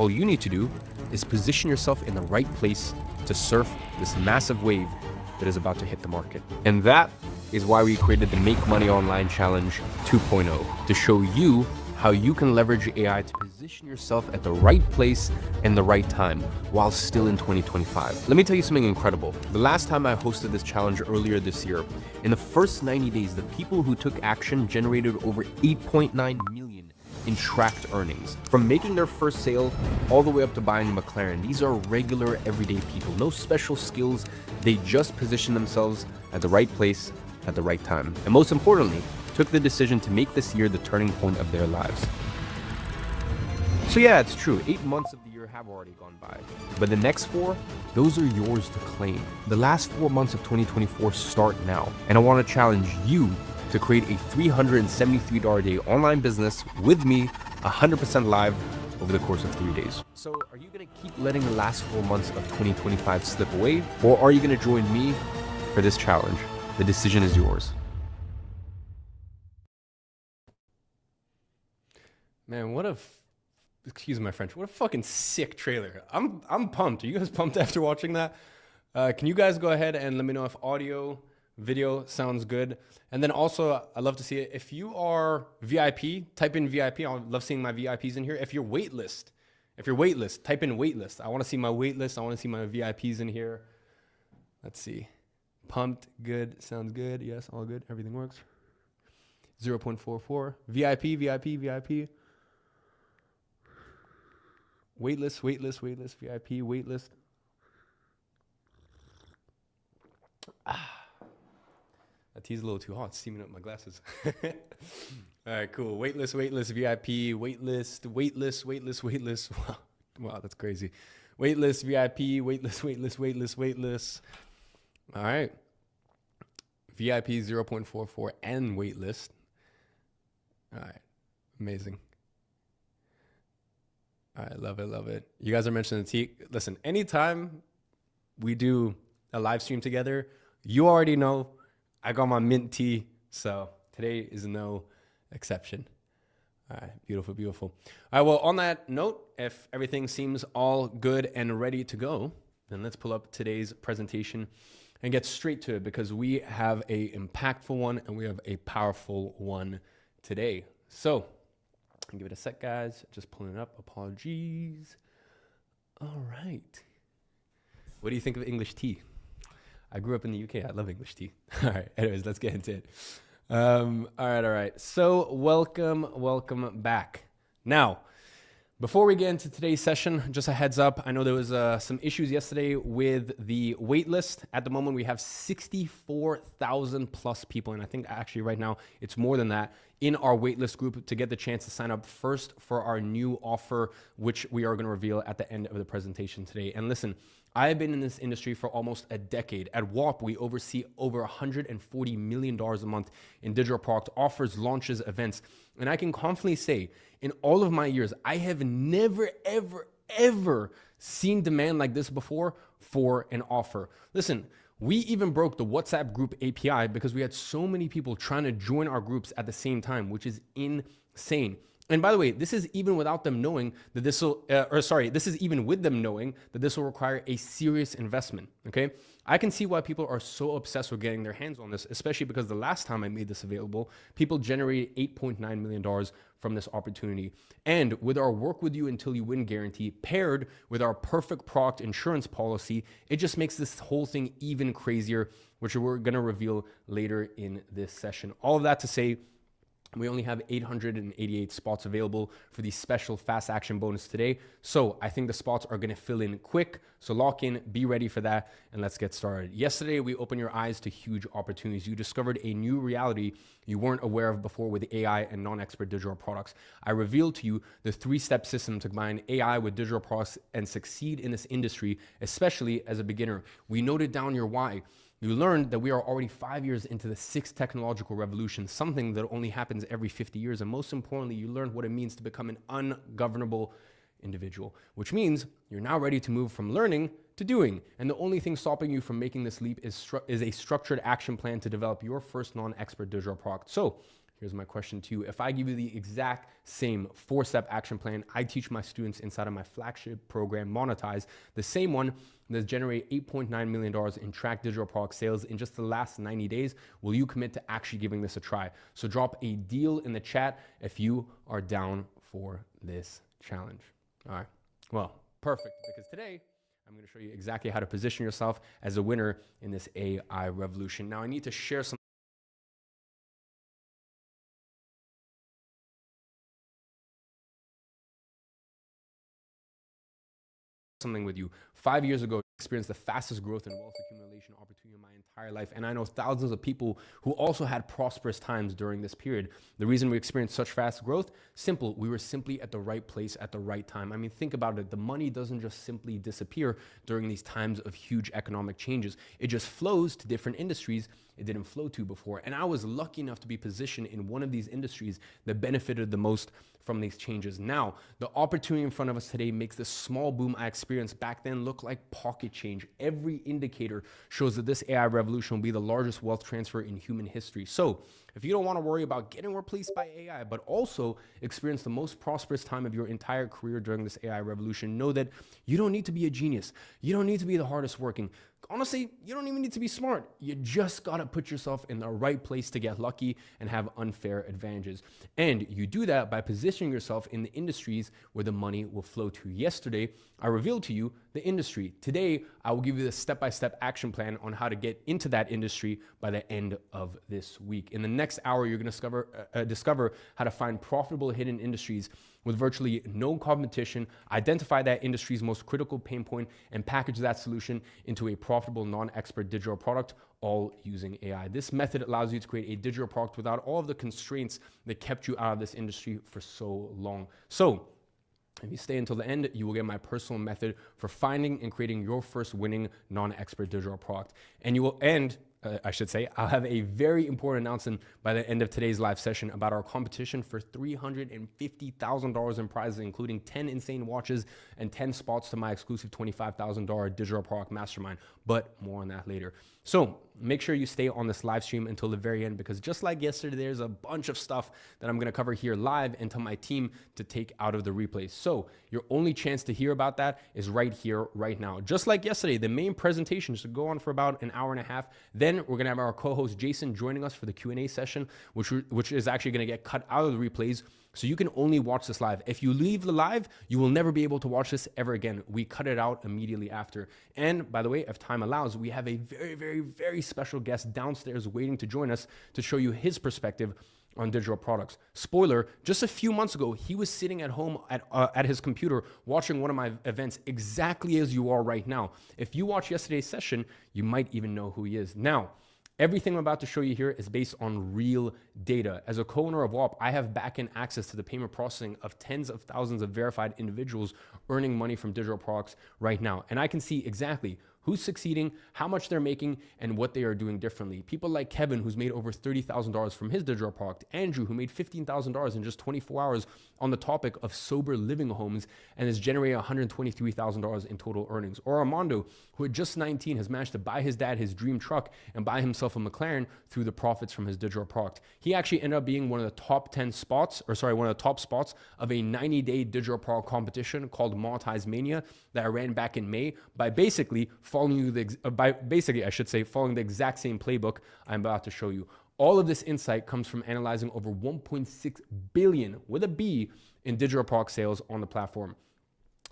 All you need to do is position yourself in the right place to surf this massive wave that is about to hit the market. And that is why we created the Make Money Online Challenge 2.0, to show you how you can leverage AI to position yourself at the right place and the right time while still in 2025. Let me tell you something incredible. The last time I hosted this challenge earlier this year, in the first 90 days, the people who took action generated over 8.9 million in tracked earnings. From making their first sale all the way up to buying a McLaren, these are regular everyday people, no special skills. They just position themselves at the right place at the right time. And most importantly, took the decision to make this year the turning point of their lives. So yeah, it's true, 8 months of the year have already gone by, but the next 4, those are yours to claim. The last 4 months of 2024 start now, and I want to challenge you to create a $373 a day online business with me 100% live over the course of 3 days. So are you going to keep letting the last 4 months of 2025 slip away, or are you going to join me for this challenge? The decision is yours. Man, excuse my French, what a fucking sick trailer. I'm pumped. Are you guys pumped after watching that? Can you guys go ahead and let me know if audio, video sounds good? And then also, I'd love to see it. If you are VIP, type in VIP. I love seeing my VIPs in here. If you're waitlist, type in waitlist. I want to see my waitlist. I want to see my VIPs in here. Let's see. Pumped, good, sounds good. Yes, all good. Everything works. 0.44. VIP. Waitlist, VIP, waitlist. That tea's a little too hot. It's steaming up my glasses. All right, cool. Waitlist, VIP, waitlist. Wow, that's crazy. Waitlist, VIP, waitlist. All right. VIP 0.44 and waitlist. All right, amazing. All right, love it. You guys are mentioning the tea. Listen, anytime we do a live stream together, you already know I got my mint tea, so today is no exception. All right, beautiful. All right, well, on that note, if everything seems all good and ready to go, then let's pull up today's presentation and get straight to it, because we have a impactful one and we have a powerful one today. So give it a sec, guys. Just pulling it up. Apologies. All right. What do you think of English tea? I grew up in the UK. I love English tea. All right. Anyways, let's get into it. All right. So welcome back. Now, before we get into today's session, just a heads up. I know there was some issues yesterday with the wait list. At the moment, we have 64,000 plus people. And I think actually right now it's more than that in our waitlist group to get the chance to sign up first for our new offer, which we are going to reveal at the end of the presentation today. And listen, I have been in this industry for almost a decade. At WAP, we oversee over $140 million a month in digital product offers, launches, events. And I can confidently say, in all of my years, I have never, ever seen demand like this before for an offer. Listen, we even broke the WhatsApp group API because we had so many people trying to join our groups at the same time, which is insane. And by the way, this is even without them knowing that this is even with them knowing that this will require a serious investment, okay? I can see why people are so obsessed with getting their hands on this, especially because the last time I made this available, people generated $8.9 million from this opportunity. And with our work with you until you win guarantee paired with our perfect product insurance policy, it just makes this whole thing even crazier, which we're gonna reveal later in this session. All of that to say, we only have 888 spots available for the special fast action bonus today. So I think the spots are going to fill in quick. So lock in, be ready for that, and let's get started. Yesterday, we opened your eyes to huge opportunities. You discovered a new reality you weren't aware of before with AI and non-expert digital products. I revealed to you the 3-step system to combine AI with digital products and succeed in this industry, especially as a beginner. We noted down your why. You learned that we are already 5 years into the 6th technological revolution, something that only happens every 50 years. And most importantly, you learned what it means to become an ungovernable individual, which means you're now ready to move from learning to doing. And the only thing stopping you from making this leap is a structured action plan to develop your first non-expert digital product. So here's my question to you. If I give you the exact same 4-step action plan I teach my students inside of my flagship program, Monetize, the same one that's generated $8.9 million in tracked digital product sales in just the last 90 days, will you commit to actually giving this a try? So drop a deal in the chat if you are down for this challenge. All right, well, perfect, because today I'm going to show you exactly how to position yourself as a winner in this AI revolution. Now, I need to share something with you. 5 years ago, I experienced the fastest growth and wealth accumulation opportunity in my entire life. And I know thousands of people who also had prosperous times during this period. The reason we experienced such fast growth, simple, we were simply at the right place at the right time. I mean, think about it. The money doesn't just simply disappear during these times of huge economic changes. It just flows to different industries it didn't flow to before. And I was lucky enough to be positioned in one of these industries that benefited the most from these changes. Now, the opportunity in front of us today makes this small boom I experienced back then look like pocket change. Every indicator shows that this AI revolution will be the largest wealth transfer in human history. So if you don't want to worry about getting replaced by AI, but also experience the most prosperous time of your entire career during this AI revolution, know that you don't need to be a genius. You don't need to be the hardest working. Honestly, you don't even need to be smart. You just got to put yourself in the right place to get lucky and have unfair advantages. And you do that by positioning yourself in the industries where the money will flow to. Yesterday, I revealed to you the industry. Today, I will give you the step-by-step action plan on how to get into that industry by the end of this week. In the next hour, you're going to discover how to find profitable hidden industries with virtually no competition, identify that industry's most critical pain point, and package that solution into a profitable non-expert digital product, all using AI. This method allows you to create a digital product without all of the constraints that kept you out of this industry for so long. So if you stay until the end, you will get my personal method for finding and creating your first winning non-expert digital product. And you will end, I'll have a very important announcement by the end of today's live session about our competition for $350,000 in prizes, including 10 insane watches and 10 spots to my exclusive $25,000 digital product mastermind. But more on that later. So make sure you stay on this live stream until the very end, because just like yesterday, there's a bunch of stuff that I'm going to cover here live and tell my team to take out of the replays. So your only chance to hear about that is right here, right now. Just like yesterday, the main presentation should go on for about an hour and a half. Then we're going to have our co-host Jason joining us for the Q&A session, which is actually going to get cut out of the replays. So you can only watch this live. If you leave the live, you will never be able to watch this ever again. We cut it out immediately after. And by the way, if time allows, we have a very, very, very special guest downstairs waiting to join us to show you his perspective on digital products. Spoiler, just a few months ago, he was sitting at home at his computer watching one of my events exactly as you are right now. If you watch yesterday's session, you might even know who he is. Now, everything I'm about to show you here is based on real data. As a co-owner of WAP, I have back-end access to the payment processing of tens of thousands of verified individuals earning money from digital products right now. And I can see exactly who's succeeding, how much they're making, and what they are doing differently. People like Kevin, who's made over $30,000 from his digital product. Andrew, who made $15,000 in just 24 hours on the topic of sober living homes and has generated $123,000 in total earnings. Or Armando, who at just 19 has managed to buy his dad his dream truck and buy himself a McLaren through the profits from his digital product. He actually ended up being one of the top spots of a 90-day digital product competition called Monetize Mania that I ran back in May by basically following the exact same playbook I'm about to show you. All of this insight comes from analyzing over 1.6 billion with a B in digital product sales on the platform.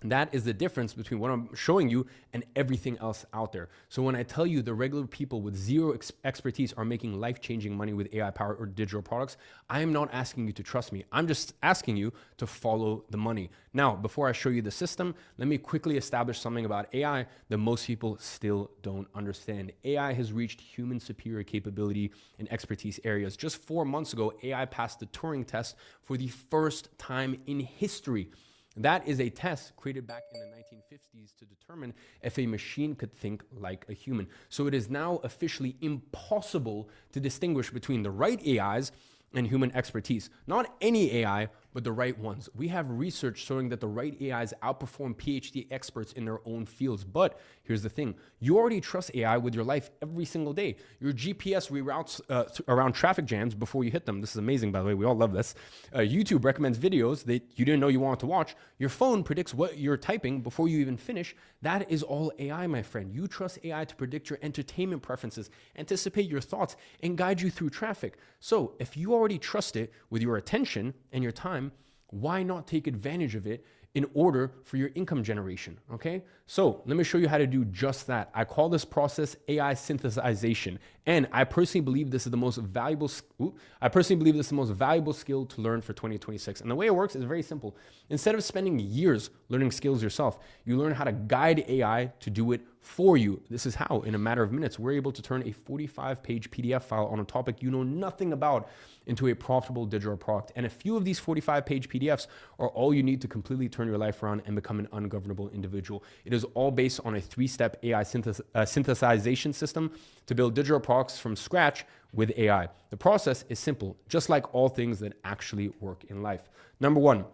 That is the difference between what I'm showing you and everything else out there. So when I tell you the regular people with zero expertise are making life-changing money with AI-powered or digital products, I am not asking you to trust me. I'm just asking you to follow the money. Now, before I show you the system, let me quickly establish something about AI that most people still don't understand. AI has reached human superior capability in expertise areas. Just 4 months ago, AI passed the Turing test for the first time in history. That is a test created back in the 1950s to determine if a machine could think like a human. So it is now officially impossible to distinguish between the right AIs and human expertise. Not any AI, but the right ones. We have research showing that the right AIs outperform PhD experts in their own fields. But here's the thing. You already trust AI with your life every single day. Your GPS reroutes around traffic jams before you hit them. This is amazing, by the way. We all love this. YouTube recommends videos that you didn't know you wanted to watch. Your phone predicts what you're typing before you even finish. That is all AI, my friend. You trust AI to predict your entertainment preferences, anticipate your thoughts, and guide you through traffic. So if you already trust it with your attention and your time, why not take advantage of it in order for your income generation? Okay, so let me show you how to do just that. I call this process AI synthesization, and I personally believe this is the most valuable. skill to learn for 2026. And the way it works is very simple. Instead of spending years learning skills yourself, you learn how to guide AI to do it for you. This is how, in a matter of minutes, we're able to turn a 45-page PDF file on a topic you know nothing about into a profitable digital product. And a few of these 45-page PDFs are all you need to completely turn your life around and become an ungovernable individual. It is all based on a 3-step AI synthesization system to build digital products from scratch with AI. The process is simple, just like all things that actually work in life. Number 1,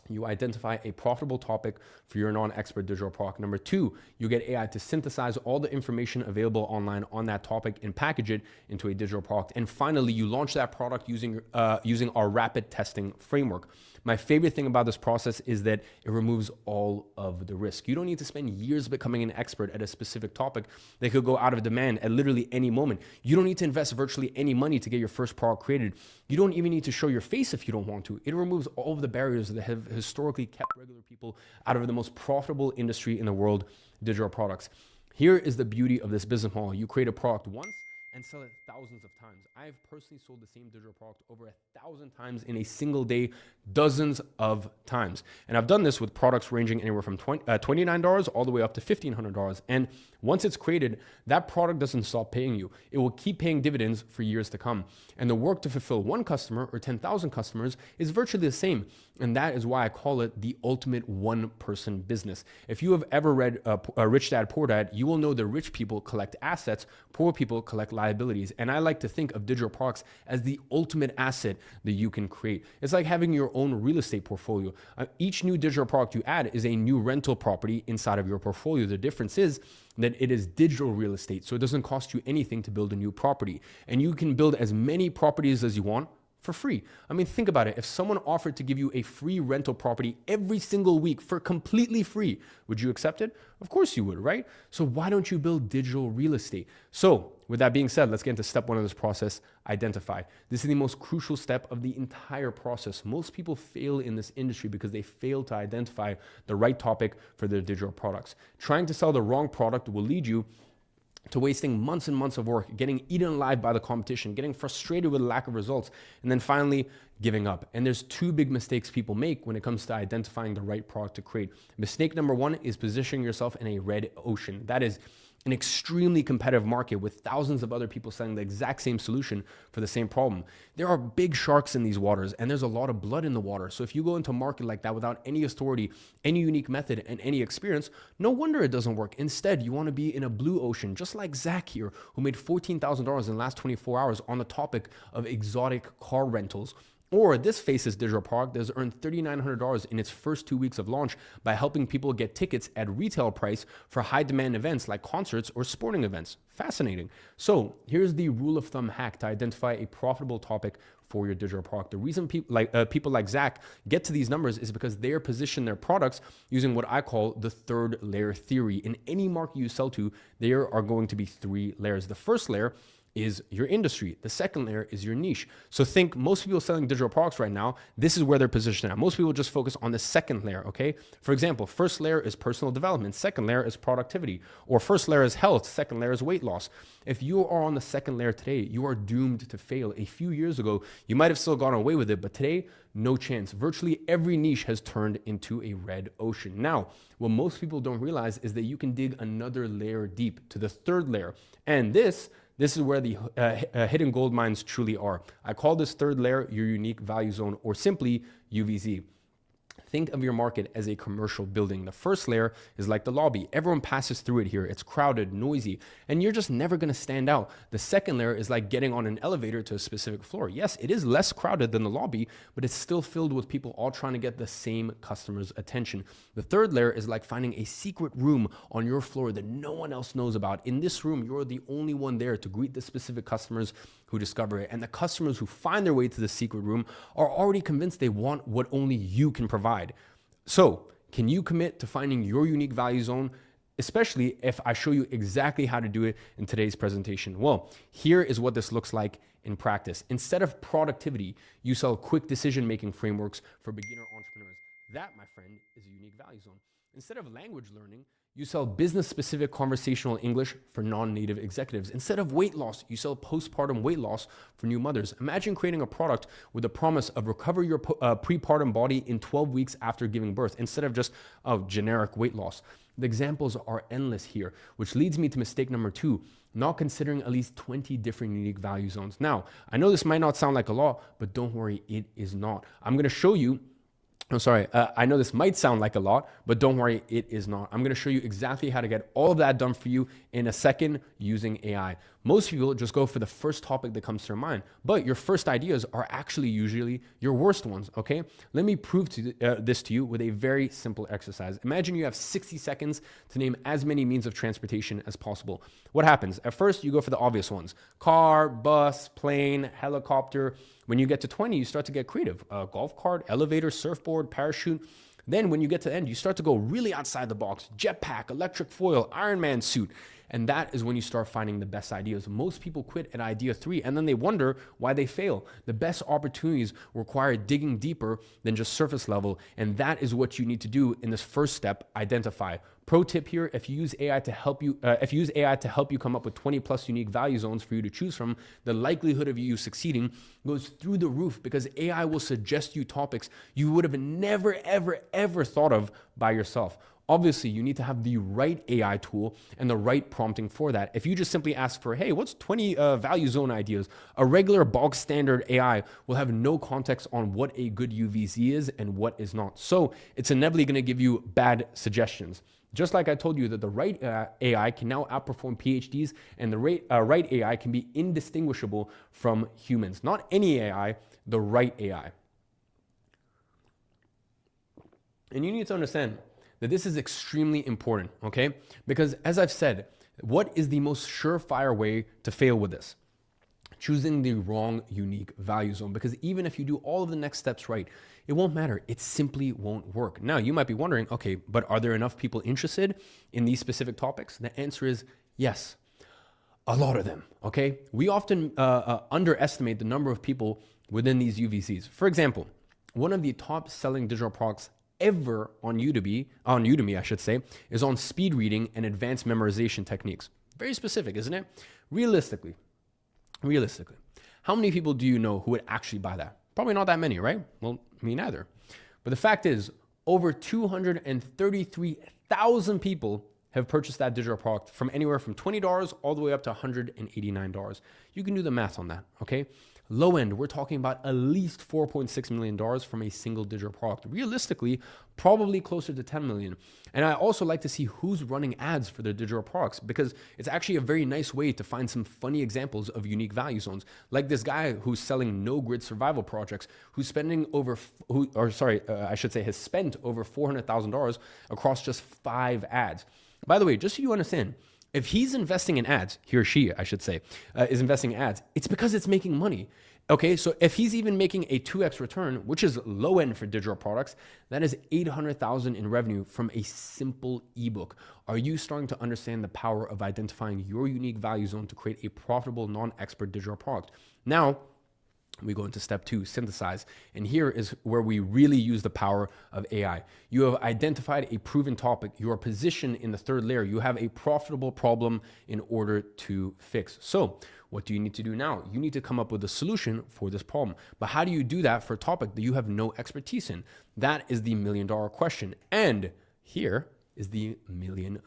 you identify a profitable topic for your non-expert digital product. Number 2, you get AI to synthesize all the information available online on that topic and package it into a digital product. And finally, you launch that product using our rapid testing framework. My favorite thing about this process is that it removes all of the risk. You don't need to spend years becoming an expert at a specific topic that could go out of demand at literally any moment. You don't need to invest virtually any money to get your first product created. You don't even need to show your face if you don't want to. It removes all of the barriers that have historically kept regular people out of the most profitable industry in the world, digital products. Here is the beauty of this business model. You create a product once and sell it thousands of times. I've personally sold the same digital product over 1,000 times in a single day, dozens of times. And I've done this with products ranging anywhere from $29 all the way up to $1,500. And once it's created, that product doesn't stop paying you. It will keep paying dividends for years to come. And the work to fulfill one customer or 10,000 customers is virtually the same. And that is why I call it the ultimate one-person business. If you have ever read Rich Dad, Poor Dad, you will know that rich people collect assets, poor people collect liabilities. And I like to think of digital products as the ultimate asset that you can create. It's like having your own real estate portfolio. Each new digital product you add is a new rental property inside of your portfolio. The difference is that it is digital real estate, so it doesn't cost you anything to build a new property. And you can build as many properties as you want for free. I mean, think about it. If someone offered to give you a free rental property every single week for completely free, would you accept it? Of course you would, right? So why don't you build digital real estate? So with that being said, let's get into step 1 of this process, identify. This is the most crucial step of the entire process. Most people fail in this industry because they fail to identify the right topic for their digital products. Trying to sell the wrong product will lead you to wasting months and months of work, getting eaten alive by the competition, getting frustrated with the lack of results, and then finally giving up. And there's 2 big mistakes people make when it comes to identifying the right product to create. Mistake number 1 is positioning yourself in a red ocean. That is an extremely competitive market with thousands of other people selling the exact same solution for the same problem. There are big sharks in these waters, and there's a lot of blood in the water. So if you go into a market like that without any authority, any unique method, and any experience, no wonder it doesn't work. Instead, you want to be in a blue ocean, just like Zach here, who made $14,000 in the last 24 hours on the topic of exotic car rentals. Or this Faces digital product has earned $3,900 in its first 2 weeks of launch by helping people get tickets at retail price for high demand events like concerts or sporting events. Fascinating. So here's the rule of thumb hack to identify a profitable topic for your digital product. The reason people like Zach get to these numbers is because they are positioning their products using what I call the 3rd layer theory. In any market you sell to, there are going to be 3 layers. The first layer is your industry. The second layer is your niche. So think most people selling digital products right now, this is where they're positioned at. Most people just focus on the second layer, okay? For example, first layer is personal development, second layer is productivity, or first layer is health, second layer is weight loss. If you are on the second layer today, you are doomed to fail. A few years ago, you might have still gone away with it, but today, no chance. Virtually every niche has turned into a red ocean. Now, what most people don't realize is that you can dig another layer deep to the 3rd layer. And this is where the hidden gold mines truly are. I call this 3rd layer your unique value zone, or simply UVZ. Think of your market as a commercial building. The first layer is like the lobby. Everyone passes through it here. It's crowded, noisy, and you're just never going to stand out. The second layer is like getting on an elevator to a specific floor. Yes, it is less crowded than the lobby, but it's still filled with people all trying to get the same customer's attention. The third layer is like finding a secret room on your floor that no one else knows about. In this room, you're the only one there to greet the specific customers who discover it. And the customers who find their way to the secret room are already convinced they want what only you can provide. So, can you commit to finding your unique value zone, especially if I show you exactly how to do it in today's presentation? Well, here is what this looks like in practice. Instead of productivity, you sell quick decision-making frameworks for beginner entrepreneurs. That, my friend, is a unique value zone. Instead of language learning, you sell business-specific conversational English for non-native executives. Instead of weight loss, you sell postpartum weight loss for new mothers. Imagine creating a product with the promise of recover your prepartum body in 12 weeks after giving birth, instead of just generic weight loss. The examples are endless here, which leads me to mistake number 2, not considering at least 20 different unique value zones. Now, I know this might not sound like a lot, but don't worry, it is not. I'm going to show you I know this might sound like a lot, but don't worry, it is not. I'm going to show you exactly how to get all of that done for you in a second using AI. Most people just go for the first topic that comes to their mind, but your first ideas are actually usually your worst ones, okay? Let me prove this to you with a very simple exercise. Imagine you have 60 seconds to name as many means of transportation as possible. What happens? At first, you go for the obvious ones: car, bus, plane, helicopter. When you get to 20, you start to get creative. Golf cart, elevator, surfboard, parachute. Then when you get to the end, you start to go really outside the box: jetpack, electric foil, Iron Man suit. And that is when you start finding the best ideas. Most people quit at idea 3 and then they wonder why they fail. The best opportunities require digging deeper than just surface level. And that is what you need to do in this first step: identify. Pro tip here: if you use AI to help you come up with 20 plus unique value zones for you to choose from, the likelihood of you succeeding goes through the roof, because AI will suggest you topics you would have never, ever thought of by yourself. Obviously, you need to have the right AI tool and the right prompting for that. If you just simply ask for, hey, what's 20 value zone ideas? A regular bog standard AI will have no context on what a good UVZ is and what is not. So it's inevitably going to give you bad suggestions. Just like I told you that the right AI can now outperform PhDs, and the right AI can be indistinguishable from humans. Not any AI, the right AI. And you need to understand that this is extremely important, okay? Because as I've said, what is the most surefire way to fail with this? Choosing the wrong unique value zone. Because even if you do all of the next steps right, it won't matter. It simply won't work. Now, you might be wondering, okay, but are there enough people interested in these specific topics? The answer is yes. A lot of them, okay? We often underestimate the number of people within these UVCs. For example, one of the top selling digital products ever on Udemy, I should say, is on speed reading and advanced memorization techniques. Very specific, isn't it? Realistically, how many people do you know who would actually buy that? Probably not that many, right? Well, me neither. But the fact is, over 233,000 people have purchased that digital product, from anywhere from $20 all the way up to $189. You can do the math on that, okay? Low end, we're talking about at least $4.6 million from a single digital product. Realistically, probably closer to 10 million. And I also like to see who's running ads for their digital products, because it's actually a very nice way to find some funny examples of unique value zones. Like this guy who's selling no-grid survival projects, has spent over $400,000 across just 5 ads. By the way, just so you understand, if he's investing in ads, he or she, I should say, is investing in ads, it's because it's making money. Okay, so if he's even making a 2x return, which is low end for digital products, that is $800,000 in revenue from a simple ebook. Are you starting to understand the power of identifying your unique value zone to create a profitable non-expert digital product? Now, we go into step 2, synthesize. And here is where we really use the power of AI. You have identified a proven topic. You are positioned in the 3rd layer. You have a profitable problem in order to fix. So what do you need to do now? You need to come up with a solution for this problem. But how do you do that for a topic that you have no expertise in? That is the $1 million question. And here is the $1 million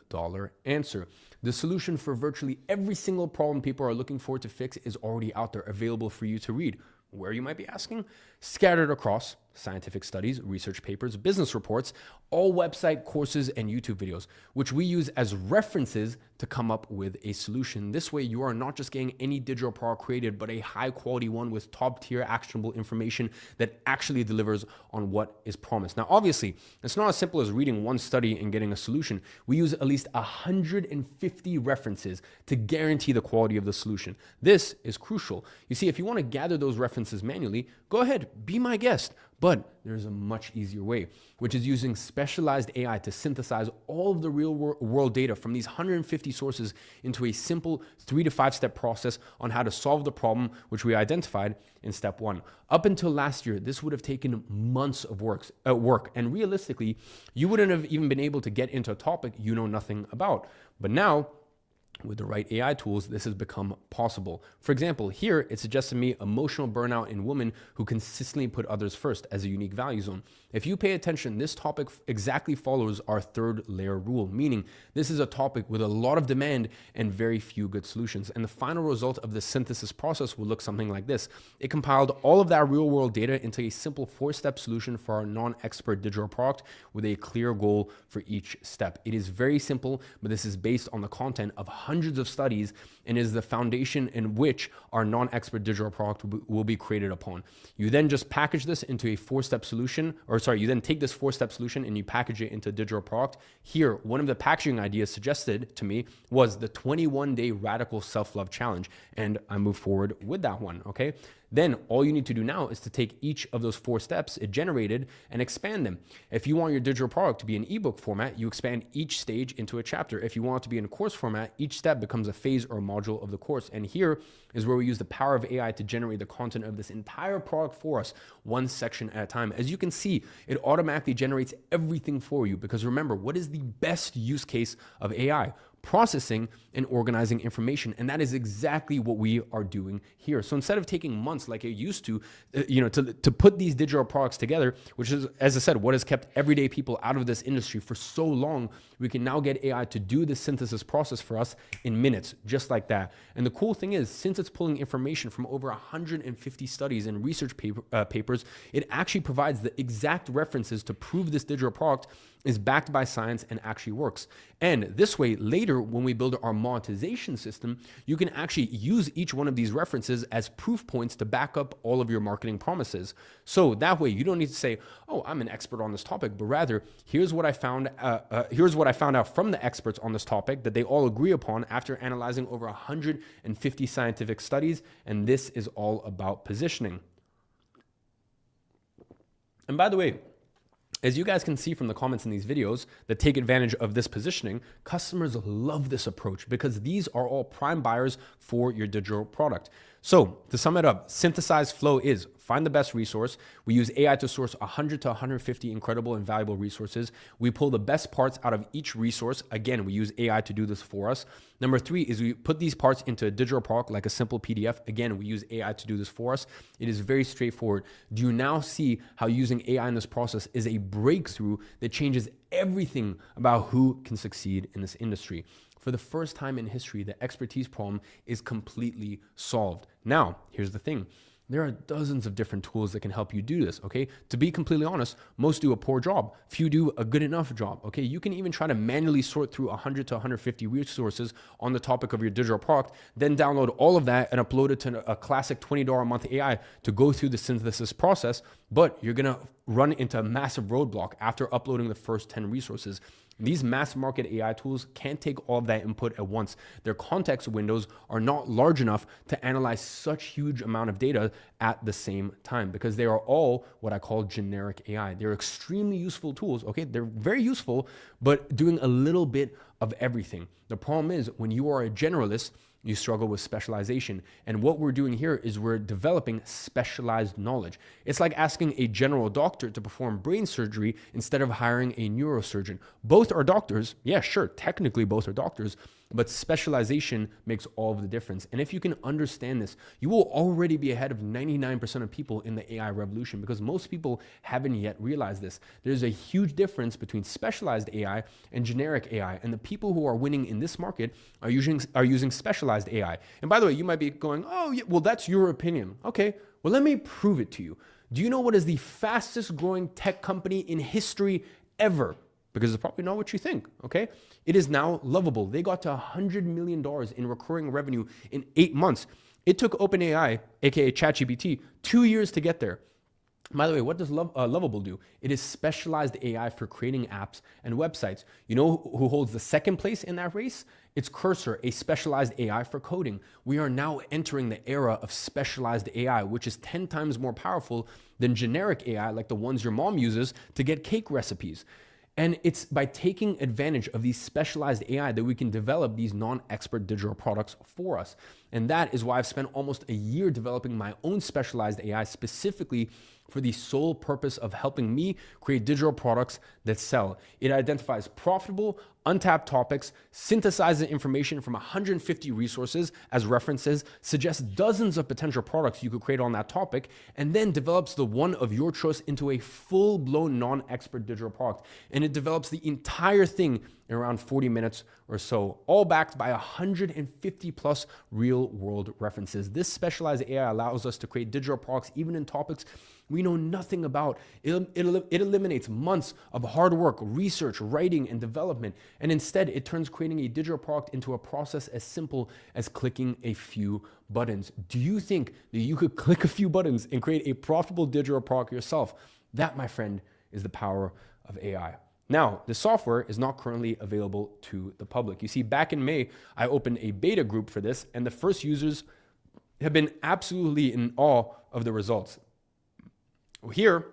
answer. The solution for virtually every single problem people are looking for to fix is already out there, available for you to read. Where, you might be asking? Scattered across scientific studies, research papers, business reports, all website courses and YouTube videos, which we use as references to come up with a solution. This way, you are not just getting any digital product created, but a high quality one with top tier actionable information that actually delivers on what is promised. Now, obviously, it's not as simple as reading one study and getting a solution. We use at least 150 references to guarantee the quality of the solution. This is crucial. You see, if you want to gather those references manually, go ahead, be my guest. But there's a much easier way, which is using specialized AI to synthesize all of the real world data from these 150 sources into a simple 3 to 5 step process on how to solve the problem which we identified in step 1. Up until last year, this would have taken months of work, and realistically, you wouldn't have even been able to get into a topic you know nothing about. But now, with the right AI tools, this has become possible. For example, here it suggests to me emotional burnout in women who consistently put others first as a unique value zone. If you pay attention, this topic exactly follows our 3rd layer rule, meaning this is a topic with a lot of demand and very few good solutions. And the final result of this synthesis process will look something like this. It compiled all of that real world data into a simple 4-step solution for our non-expert digital product with a clear goal for each step. It is very simple, but this is based on the content of hundreds of studies and is the foundation in which our non-expert digital product will be created upon. You then just package this into a 4-step solution, you then take this 4-step solution and you package it into a digital product. Here, one of the packaging ideas suggested to me was the 21-day radical self-love challenge, and I moved forward with that one, okay? Then all you need to do now is to take each of those 4 steps it generated and expand them. If you want your digital product to be an ebook format, you expand each stage into a chapter. If you want it to be in a course format, each step becomes a phase or a module of the course. And here is where we use the power of AI to generate the content of this entire product for us, one section at a time. As you can see, it automatically generates everything for you, because remember, what is the best use case of AI? Processing and organizing information. And that is exactly what we are doing here. So instead of taking months like it used to, to put these digital products together, which is, as I said, what has kept everyday people out of this industry for so long, we can now get AI to do the synthesis process for us in minutes, just like that. And the cool thing is, since it's pulling information from over 150 studies and research papers, it actually provides the exact references to prove this digital product is backed by science and actually works. And this way, later, when we build our monetization system, you can actually use each one of these references as proof points to back up all of your marketing promises. So that way, you don't need to say, "Oh, I'm an expert on this topic," but rather, here's what I found. Here's what I found out from the experts on this topic that they all agree upon after analyzing over 150 scientific studies. And this is all about positioning. And by the way, as you guys can see from the comments in these videos that take advantage of this positioning, customers love this approach because these are all prime buyers for your digital product. So to sum it up, synthesized flow is find the best resource. We use AI to source 100 to 150 incredible and valuable resources. We pull the best parts out of each resource. Again, we use AI to do this for us. Number 3 is we put these parts into a digital product like a simple PDF. Again, we use AI to do this for us. It is very straightforward. Do you now see how using AI in this process is a breakthrough that changes everything about who can succeed in this industry? For the first time in history, the expertise problem is completely solved. Now, here's the thing. There are dozens of different tools that can help you do this, okay? To be completely honest, most do a poor job. Few do a good enough job, okay? You can even try to manually sort through 100 to 150 resources on the topic of your digital product, then download all of that and upload it to a classic $20 a month AI to go through the synthesis process, but you're gonna run into a massive roadblock after uploading the first 10 resources. These mass market AI tools can't take all of that input at once. Their context windows are not large enough to analyze such huge amount of data at the same time because they are all what I call generic AI. They're extremely useful tools, okay? They're very useful, but doing a little bit of everything. The problem is when you are a generalist, you struggle with specialization. And what we're doing here is we're developing specialized knowledge. It's like asking a general doctor to perform brain surgery instead of hiring a neurosurgeon. Both are doctors. Yeah, sure, technically both are doctors, but specialization makes all of the difference. And if you can understand this, you will already be ahead of 99% of people in the AI revolution because most people haven't yet realized this. There's a huge difference between specialized AI and generic AI. And the people who are winning in this market are using specialized AI. And by the way, you might be going, "Oh, yeah, well, that's your opinion." Okay, well, let me prove it to you. Do you know what is the fastest growing tech company in history ever? Because it's probably not what you think, okay? It is now Lovable. They got to $100 million in recurring revenue in 8 months. It took OpenAI, aka ChatGPT, 2 years to get there. By the way, what does Lovable do? It is specialized AI for creating apps and websites. You know who holds the second place in that race? It's Cursor, a specialized AI for coding. We are now entering the era of specialized AI, which is 10 times more powerful than generic AI like the ones your mom uses to get cake recipes. And it's by taking advantage of these specialized AI that we can develop these non-expert digital products for us. And that is why I've spent almost a year developing my own specialized AI specifically for the sole purpose of helping me create digital products that sell. It identifies profitable, untapped topics, synthesizes information from 150 resources as references, suggests dozens of potential products you could create on that topic, and then develops the one of your choice into a full-blown non-expert digital product. And it develops the entire thing in around 40 minutes or so, all backed by 150 plus real-world references. This specialized AI allows us to create digital products even in topics we know nothing about. It eliminates months of hard work, research, writing, and development. And instead, it turns creating a digital product into a process as simple as clicking a few buttons. Do you think that you could click a few buttons and create a profitable digital product yourself? That, my friend, is the power of AI. Now, the software is not currently available to the public. You see, back in May, I opened a beta group for this, and the first users have been absolutely in awe of the results. Here,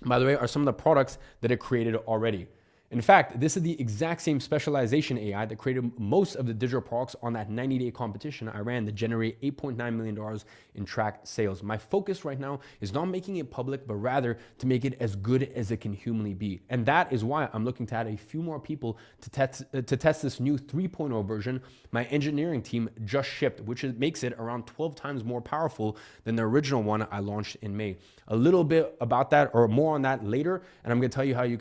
by the way, are some of the products that it created already. In fact, this is the exact same specialization AI that created most of the digital products on that 90-day competition I ran that generated $8.9 million in tracked sales. My focus right now is not making it public, but rather to make it as good as it can humanly be. And that is why I'm looking to add a few more people to test this new 3.0 version my engineering team just shipped, which makes it around 12 times more powerful than the original one I launched in May. A little bit about that or more on that later, and I'm gonna tell you how you